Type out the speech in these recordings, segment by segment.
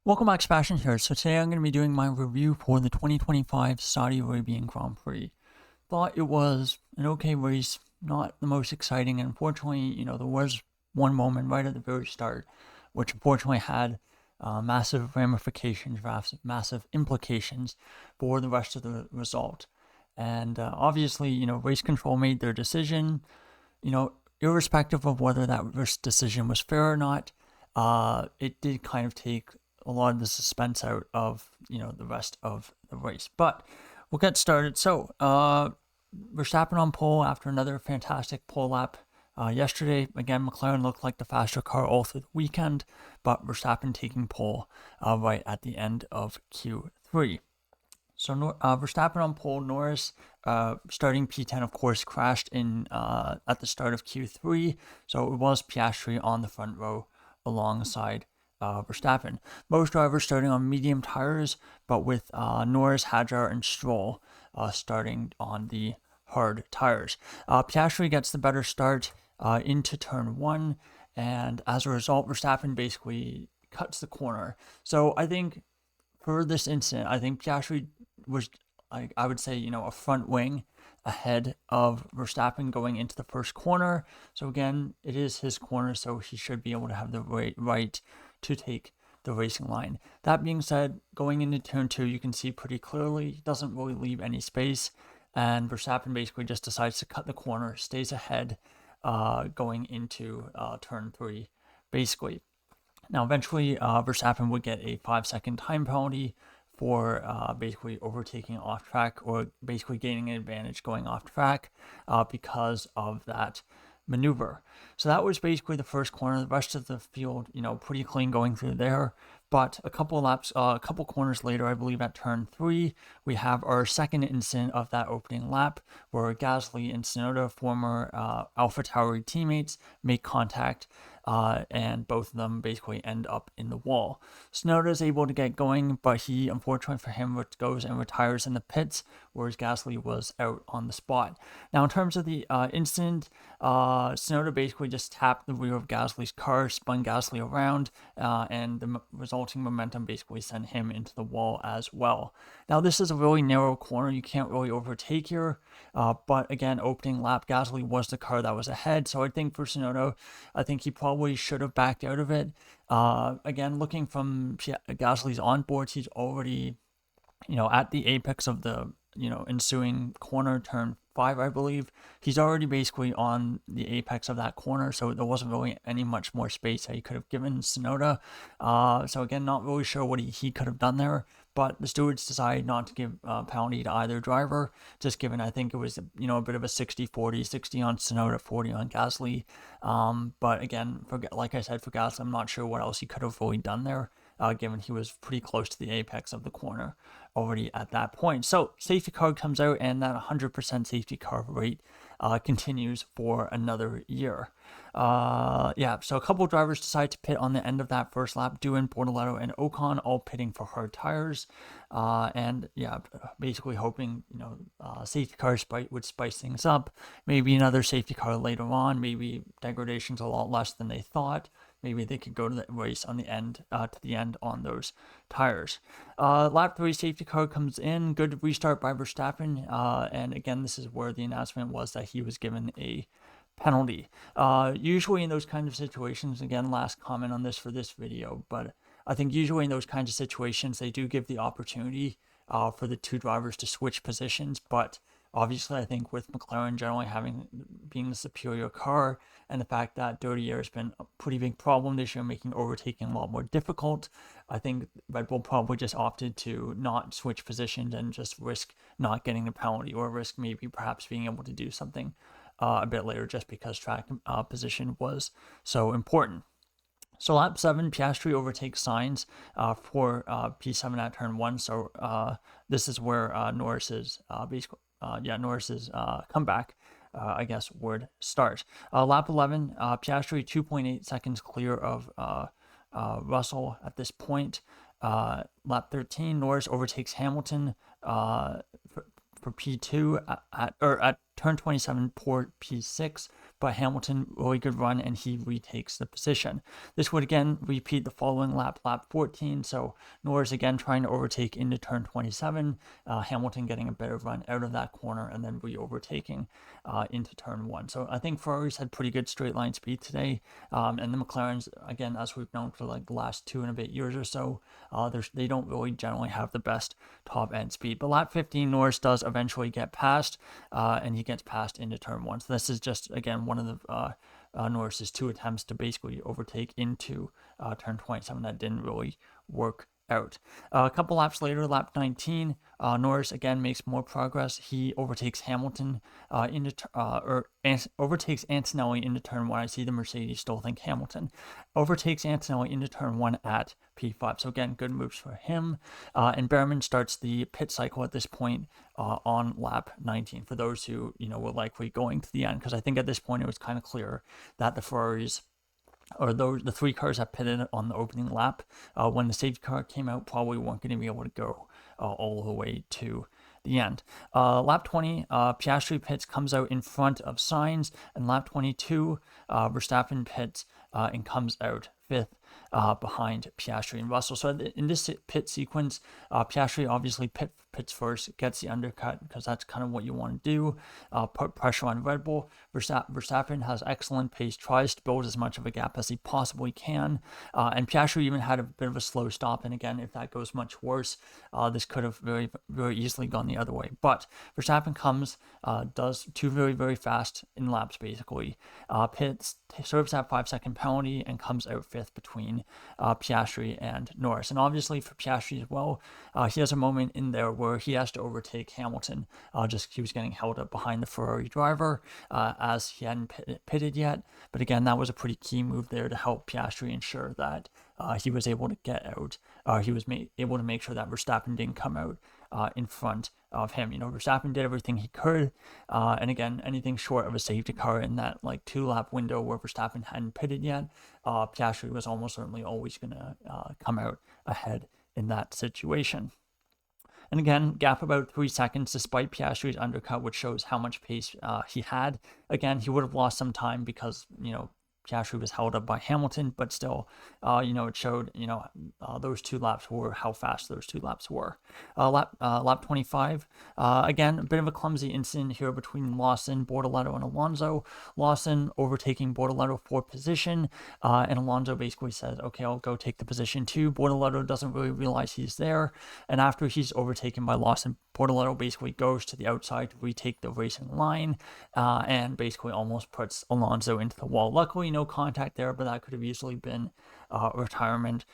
Welcome back, Sebastian here. So today I'm going to be doing my review for the 2025 Saudi Arabian Grand Prix. Thought it was an okay race, not the most exciting, and unfortunately, there was one moment right at the very start, which unfortunately had massive ramifications, massive implications for the rest of the result. And obviously, race control made their decision, irrespective of whether that decision was fair or not. It did kind of take a lot of the suspense out of the rest of the race. But we'll get started. So Verstappen on pole after another fantastic pole lap yesterday. Again, McLaren looked like the faster car all through the weekend, but Verstappen taking pole right at the end of Q3. So Verstappen on pole, Norris starting P10, of course, crashed in at the start of Q3. So it was Piastri on the front row alongside Verstappen. Most drivers starting on medium tires, but with Norris, Hadjar, and Stroll starting on the hard tires. Piastri gets the better start into turn one, and as a result, Verstappen basically cuts the corner. So I think for this incident, I think Piastri was, I would say, a front wing ahead of Verstappen going into the first corner. So again, it is his corner, so he should be able to have the right to take the racing line. That being said, going into turn two, you can see pretty clearly he doesn't really leave any space, and Verstappen basically just decides to cut the corner, stays ahead going into turn three, basically. Now, eventually, Verstappen would get a 5-second time penalty for basically overtaking off track, or basically gaining an advantage going off track because of that maneuver. So that was basically the first corner. The rest of the field, pretty clean going through there. But a couple corners later, I believe at turn three, we have our second incident of that opening lap, where Gasly and Tsunoda, former AlphaTauri teammates, make contact, and both of them basically end up in the wall. Tsunoda is able to get going, but he, unfortunately for him, goes and retires in the pits, whereas Gasly was out on the spot. Now, in terms of the incident, Tsunoda basically just tapped the rear of Gasly's car, spun Gasly around, and the resulting momentum basically sent him into the wall as well. Now, this is a really narrow corner. You can't really overtake here, but again, opening lap, Gasly was the car that was ahead, so I think for Tsunoda, I think he probably should have backed out of it. Again, looking from Gasly's onboards, he's already, at the apex of the, ensuing corner, turn 5, I believe. He's already basically on the apex of that corner, so there wasn't really any much more space that he could have given Tsunoda. So again, not really sure what he could have done there, but the stewards decided not to give penalty to either driver, just given, I think it was, a bit of a 60-40, 60 on Tsunoda, 40 on Gasly. But again, like I said, for Gasly, I'm not sure what else he could have really done there, given he was pretty close to the apex of the corner already at that point. So safety car comes out, and that 100% safety car rate continues for another year. So a couple drivers decide to pit on the end of that first lap. Doohan, Bortoleto, and Ocon all pitting for hard tires, basically hoping safety car would spice things up. Maybe another safety car later on. Maybe degradation's a lot less than they thought. Maybe they could go to the race on the end, to the end on those tires. Lap 3 safety car comes in. Good restart by Verstappen. And again, this is where the announcement was that he was given a penalty. Usually in those kinds of situations, again, last comment on this for this video, but I think usually in those kinds of situations, they do give the opportunity for the two drivers to switch positions, but obviously, I think with McLaren generally being the superior car, and the fact that dirty air has been a pretty big problem this year, making overtaking a lot more difficult, I think Red Bull probably just opted to not switch positions and just risk not getting the penalty, or risk maybe perhaps being able to do something a bit later, just because track position was so important. So lap 7, Piastri overtakes Sainz for P7 at turn 1. So this is where Norris's Norris's comeback, I guess, would start. Lap 11, Piastri 2.8 seconds clear of Russell at this point. Lap 13, Norris overtakes Hamilton for P2 at turn 27 for P6. but Hamilton, really good run, and he retakes the position. This would again repeat the following lap, lap 14. So Norris again trying to overtake into turn 27, Hamilton getting a better run out of that corner and then re-overtaking into turn 1. So I think Ferraris had pretty good straight line speed today, and the McLarens, again, as we've known for like the last 2 and a bit years or so, they don't really generally have the best top end speed. But lap 15, Norris does eventually get past, and he gets past into turn 1. So this is just, again, one of the Norris's 2 attempts to basically overtake into turn 27 that didn't really work out. A couple laps later, lap 19, Norris again makes more progress. He overtakes Hamilton overtakes Antonelli into turn 1. I see the Mercedes still think Hamilton. Overtakes Antonelli into turn 1 at P5. So again, good moves for him. And Behrman starts the pit cycle at this point on lap 19. For those who were likely going to the end, because I think at this point it was kind of clear that the Ferraris, or the 3 cars that pitted on the opening lap, when the safety car came out, probably weren't going to be able to go all the way to the end. Lap 20, Piastri pits, comes out in front of Sainz, and lap 22, Verstappen pits and comes out 5th behind Piastri and Russell. So in this pit sequence, Piastri obviously pits first, gets the undercut, because that's kind of what you want to do, put pressure on Red Bull. Verstappen has excellent pace, tries to build as much of a gap as he possibly can, and Piastri even had a bit of a slow stop, and again, if that goes much worse, this could have very, very easily gone the other way. But Verstappen comes, does 2 very, very fast in laps basically, pits, serves that 5-second penalty, and comes out 5th between Piastri and Norris. And obviously for Piastri as well, he has a moment in there where he has to overtake Hamilton. He was getting held up behind the Ferrari driver as he hadn't pitted yet. But again, that was a pretty key move there to help Piastri ensure that he was able to get out. He was able to make sure that Verstappen didn't come out in front of him. Verstappen did everything he could, and again, anything short of a safety car in that 2-lap window where Verstappen hadn't pitted yet, Piastri was almost certainly always going to come out ahead in that situation. And again, gap about 3 seconds despite Piastri's undercut, which shows how much pace he had. Again, he would have lost some time because Piastri was held up by Hamilton, but still, it showed, those 2 laps were how fast those 2 laps were. Lap 25, again, a bit of a clumsy incident here between Lawson, Bortoleto, and Alonso. Lawson overtaking Bortoleto for position, and Alonso basically says, okay, I'll go take the position too. Bortoleto doesn't really realize he's there, and after he's overtaken by Lawson, Bortoleto basically goes to the outside to retake the racing line, and basically almost puts Alonso into the wall. Luckily, no contact there, but that could have easily been retirement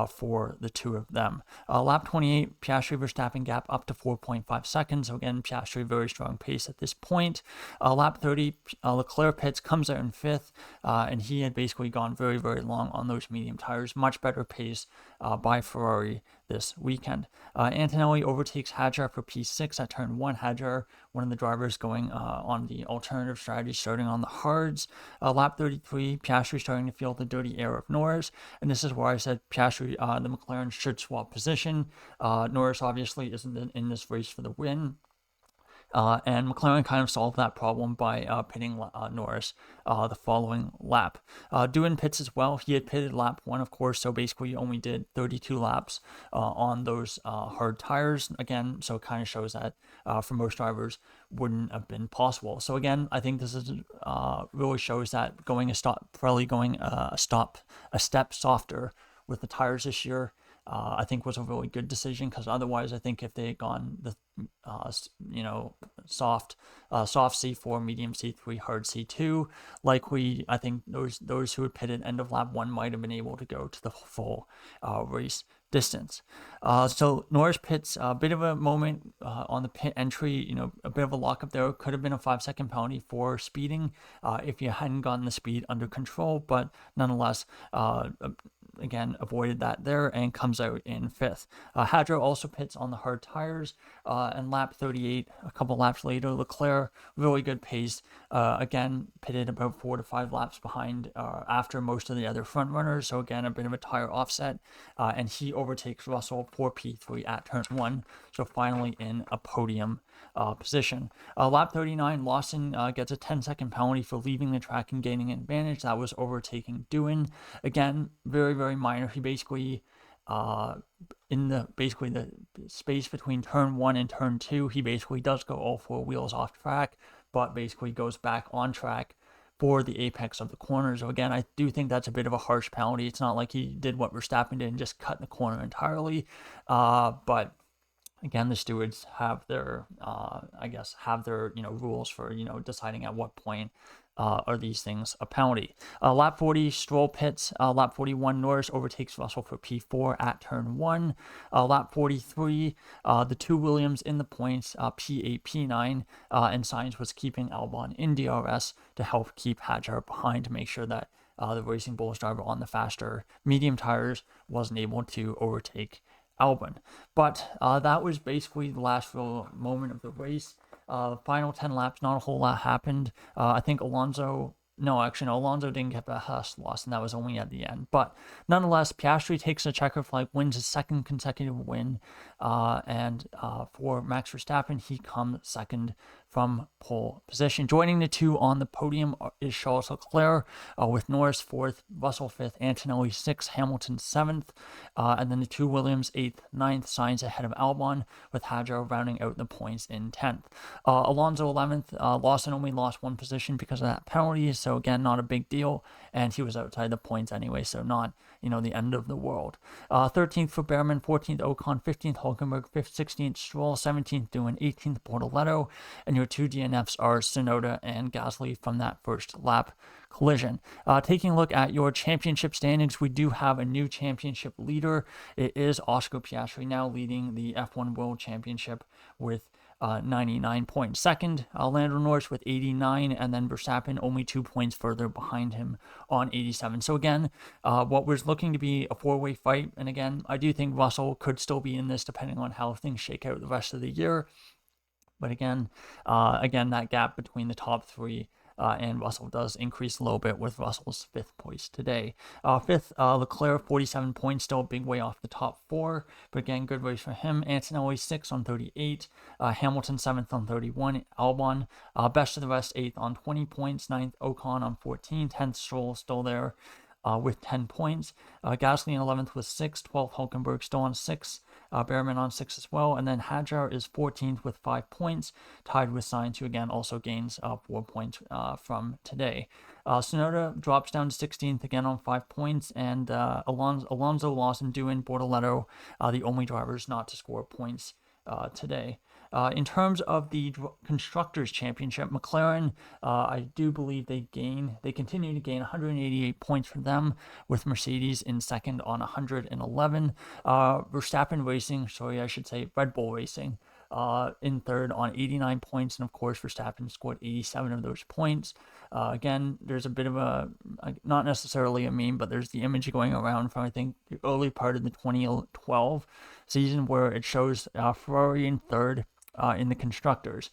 for the 2 of them. Lap 28, Piastri Verstappen gap up to 4.5 seconds. So again, Piastri very strong pace at this point. Lap 30, Leclerc pits, comes out in 5th, and he had basically gone very, very long on those medium tires. Much better pace by Ferrari this weekend. Antonelli overtakes Hadjar for P6 at turn 1. Hadjar, one of the drivers going on the alternative strategy, starting on the hards. Lap 33, Piastri starting to feel the dirty air of Norris, and this is where I said Piastri, the McLaren should swap position. Norris obviously isn't in this race for the win. And McLaren kind of solved that problem by pitting Norris the following lap. Doohan pits as well. He had pitted lap 1, of course, so basically he only did 32 laps on those hard tires. Again, so it kind of shows that for most drivers wouldn't have been possible. So again, I think this is really shows that going a step softer with the tires this year, I think was a really good decision, because otherwise I think if they had gone the soft C4, medium C3, hard C2, likely I think those who had pitted end of lap 1 might have been able to go to the full race distance. So Norris pits, a bit of a moment on the pit entry, a bit of a lockup there. Could have been a 5-second penalty for speeding if you hadn't gotten the speed under control, but nonetheless, again, avoided that there and comes out in 5th. Hadjar also pits on the hard tires, and lap 38, a couple laps later, Leclerc, really good pace, again, pitted about 4 to 5 laps behind after most of the other front runners, so again, a bit of a tire offset, and he overtakes Russell for P3 at turn 1, so finally in a podium position. Lap 39, Lawson gets a 10-second penalty for leaving the track and gaining an advantage. That was overtaking Doohan. Again, very, very minor. He basically, in the space between turn 1 and turn 2, he basically does go all 4 wheels off track, but basically goes back on track for the apex of the corner. So again, I do think that's a bit of a harsh penalty. It's not like he did what Verstappen did and just cut the corner entirely, but again, the stewards have their, rules for, deciding at what point are these things a penalty. Lap 40, Stroll pits. Lap 41, Norris overtakes Russell for P4 at turn 1. Lap 43, the 2 Williams in the points, P8, P9, and Sainz was keeping Albon in DRS to help keep Hadjar behind to make sure that the Racing Bulls driver on the faster medium tires wasn't able to overtake Albon. But that was basically the last real moment of the race. Final 10 laps, not a whole lot happened. I think Alonso didn't get the Haas loss, and that was only at the end. But nonetheless, Piastri takes a checkered flag, wins his 2nd consecutive win, and for Max Verstappen, he comes 2nd from pole position. Joining the 2 on the podium is Charles Leclerc, with Norris 4th, Russell 5th, Antonelli 6th, Hamilton 7th, and then the 2 Williams 8th, 9th, Sainz ahead of Albon, with Hadjar rounding out the points in 10th. Alonso 11th, Lawson only lost 1 position because of that penalty, so again, not a big deal, and he was outside the points anyway, so not, the end of the world. 13th for Behrman, 14th Ocon, 15th Hulkenberg, 5th, 16th Stroll, 17th Doohan, 18th Bortoletto, and your 2 DNFs are Tsunoda and Gasly from that first lap collision. Taking a look at your championship standings, we do have a new championship leader. It is Oscar Piastri, now leading the F1 World Championship with 99 points. Second, Lando Norris with 89, and then Verstappen only 2 points further behind him on 87. So again, what was looking to be a 4-way fight, and again, I do think Russell could still be in this depending on how things shake out the rest of the year. But again, that gap between the top 3 and Russell does increase a little bit with Russell's 5th place today. 5th, Leclerc, 47 points, still a big way off the top 4, but again, good race for him. Antonelli 6th on 38, Hamilton 7th on 31, Albon, best of the rest 8th on 20 points, 9th Ocon on 14, 10th Stroll still there with 10 points. Gasly in 11th with 6, 12th Hulkenberg still on 6, Behrman on 6 as well, and then Hadjar is 14th with 5 points, tied with Sainz, who again also gains 4 points from today. Tsunoda drops down to 16th again on 5 points, and Alonso, Lawson, Doohan, Bortoletto, the only drivers not to score points today. In terms of the Constructors' Championship, McLaren, I do believe they continue to gain 188 points for them, with Mercedes in 2nd on 111. Red Bull Racing, in 3rd on 89 points, and of course Verstappen scored 87 of those points. Again, there's a bit of a, not necessarily a meme, but there's the image going around from, I think, the early part of the 2012 season where it shows Ferrari in 3rd in the Constructors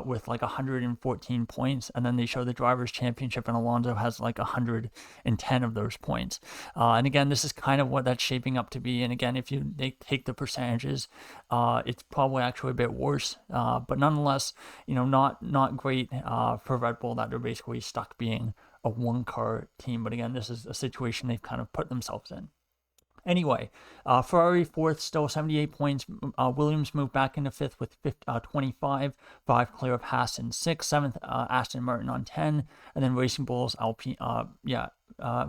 with like 114 points, and then they show the Drivers' Championship, and Alonso has like 110 of those points. And again, this is kind of what that's shaping up to be, and again, if they take the percentages, it's probably actually a bit worse, but nonetheless, not great for Red Bull that they're basically stuck being a 1-car team. But again, this is a situation they've kind of put themselves in. Anyway, Ferrari 4th, still 78 points. Williams moved back into 5th with 25, 5 clear of Haas in 6th, 7th Aston Martin on 10, and then Racing Bulls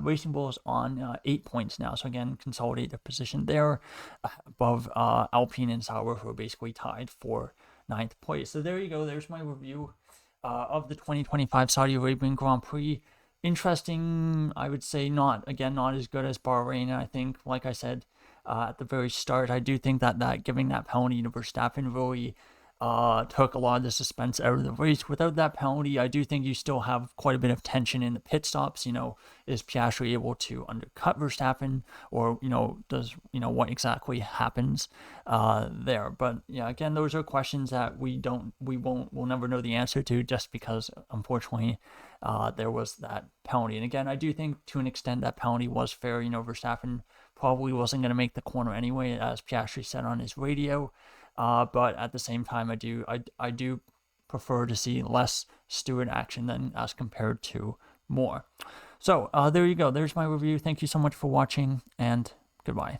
Racing Bulls on 8 points now. So again, consolidate their position there above Alpine and Sauber, who are basically tied for 9th place. So there you go. There's my review of the 2025 Saudi Arabian Grand Prix. Interesting, I would say not as good as Bahrain. I think, like I said at the very start, I do think that giving that penalty to Verstappen really took a lot of the suspense out of the race. Without that penalty, I do think you still have quite a bit of tension in the pit stops. Is Piastri able to undercut Verstappen, or does what exactly happens there? But yeah, again, those are questions that we'll never know the answer to, just because unfortunately there was that penalty. And again, I do think to an extent that penalty was fair. Verstappen probably wasn't going to make the corner anyway, as Piastri said on his radio. But at the same time, I do prefer to see less steward action than as compared to more. So there you go. There's my review. Thank you so much for watching, and goodbye.